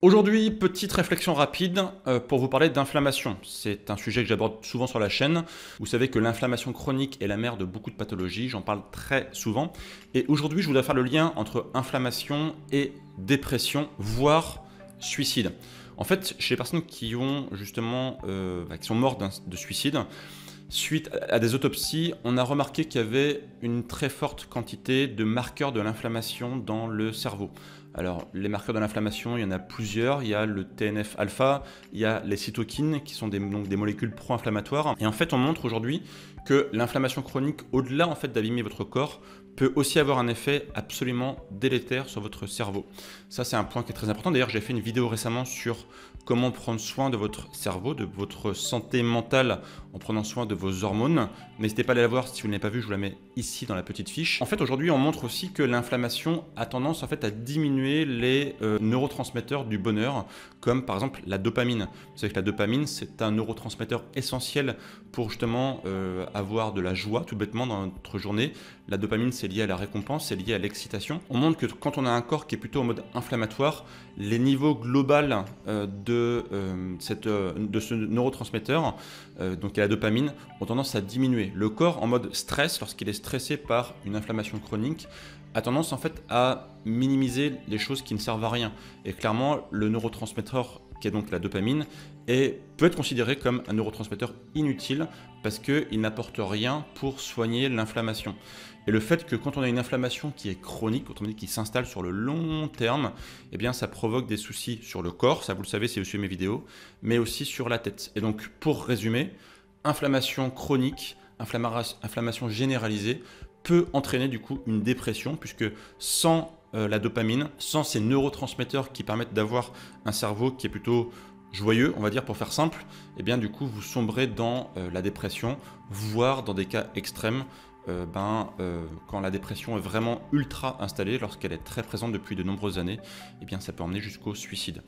Aujourd'hui, petite réflexion rapide pour vous parler d'inflammation. C'est un sujet que j'aborde souvent sur la chaîne. Vous savez que l'inflammation chronique est la mère de beaucoup de pathologies, j'en parle très souvent. Et aujourd'hui, je voudrais faire le lien entre inflammation et dépression, voire suicide. En fait, chez les personnes qui ont justement, qui sont mortes de suicide, suite à des autopsies, on a remarqué qu'il y avait une très forte quantité de marqueurs de l'inflammation dans le cerveau. Alors, les marqueurs de l'inflammation, il y en a plusieurs. Il y a le TNF-alpha, il y a les cytokines, qui sont donc des molécules pro-inflammatoires. Et en fait, on montre aujourd'hui que l'inflammation chronique, au-delà en fait, d'abîmer votre corps, peut aussi avoir un effet absolument délétère sur votre cerveau. Ça, c'est un point qui est très important. D'ailleurs, j'ai fait une vidéo récemment sur comment prendre soin de votre cerveau, de votre santé mentale en prenant soin de vos hormones. N'hésitez pas à aller la voir si vous ne l'avez pas vue, je vous la mets ici dans la petite fiche. En fait, aujourd'hui, on montre aussi que l'inflammation a tendance en fait à diminuer les neurotransmetteurs du bonheur, comme par exemple la dopamine. Vous savez que la dopamine, c'est un neurotransmetteur essentiel pour justement avoir de la joie, tout bêtement, dans notre journée. La dopamine, c'est lié à la récompense, c'est lié à l'excitation. On montre que quand on a un corps qui est plutôt en mode inflammatoire, les niveaux globaux de ce neurotransmetteur, donc la dopamine, ont tendance à diminuer. Le corps en mode stress, lorsqu'il est stressé par une inflammation chronique, a tendance en fait à minimiser les choses qui ne servent à rien. Et clairement, le neurotransmetteur qui est donc la dopamine, peut être considéré comme un neurotransmetteur inutile parce qu'il n'apporte rien pour soigner l'inflammation. Et le fait que quand on a une inflammation qui est chronique, autrement dit qui s'installe sur le long terme, eh bien ça provoque des soucis sur le corps, ça vous le savez si vous suivez mes vidéos, mais aussi sur la tête. Et donc pour résumer, inflammation chronique, inflammation généralisée peut entraîner du coup une dépression puisque sans la dopamine, sans ces neurotransmetteurs qui permettent d'avoir un cerveau qui est plutôt joyeux, on va dire pour faire simple, et bien du coup vous sombrez dans la dépression, voire dans des cas extrêmes, quand la dépression est vraiment ultra installée, lorsqu'elle est très présente depuis de nombreuses années, et bien ça peut emmener jusqu'au suicide.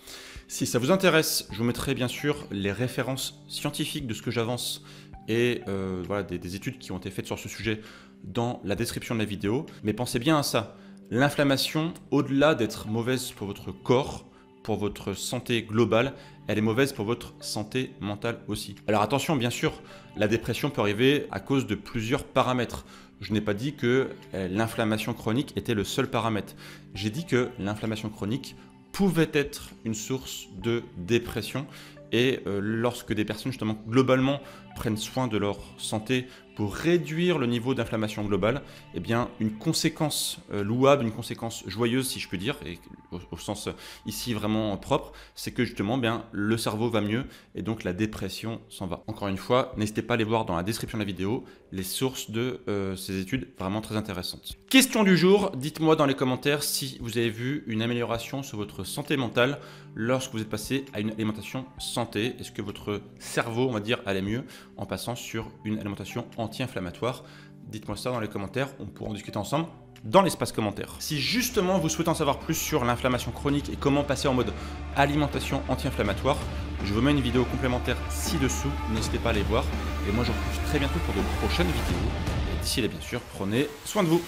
Si ça vous intéresse, je vous mettrai bien sûr les références scientifiques de ce que j'avance et voilà, des études qui ont été faites sur ce sujet dans la description de la vidéo, mais pensez bien à ça. L'inflammation, au-delà d'être mauvaise pour votre corps, pour votre santé globale, elle est mauvaise pour votre santé mentale aussi. Alors attention, bien sûr, la dépression peut arriver à cause de plusieurs paramètres. Je n'ai pas dit que l'inflammation chronique était le seul paramètre. J'ai dit que l'inflammation chronique pouvait être une source de dépression et lorsque des personnes justement globalement prennent soin de leur santé pour réduire le niveau d'inflammation globale, eh bien une conséquence louable, une conséquence joyeuse si je peux dire, et au sens ici vraiment propre, c'est que justement bien, le cerveau va mieux et donc la dépression s'en va. Encore une fois, n'hésitez pas à aller voir dans la description de la vidéo les sources de ces études vraiment très intéressantes. Question du jour, dites-moi dans les commentaires si vous avez vu une amélioration sur votre santé mentale lorsque vous êtes passé à une alimentation santé. Est-ce que votre cerveau, on va dire, allait mieux en passant sur une alimentation anti-inflammatoire? Dites-moi ça dans les commentaires, on pourra en discuter ensemble dans l'espace commentaire. Si justement vous souhaitez en savoir plus sur l'inflammation chronique et comment passer en mode alimentation anti-inflammatoire, je vous mets une vidéo complémentaire ci-dessous, n'hésitez pas à aller voir. Et moi je vous retrouve très bientôt pour de prochaines vidéos. Et d'ici là bien sûr, prenez soin de vous.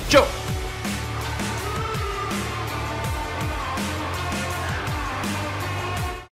Ciao!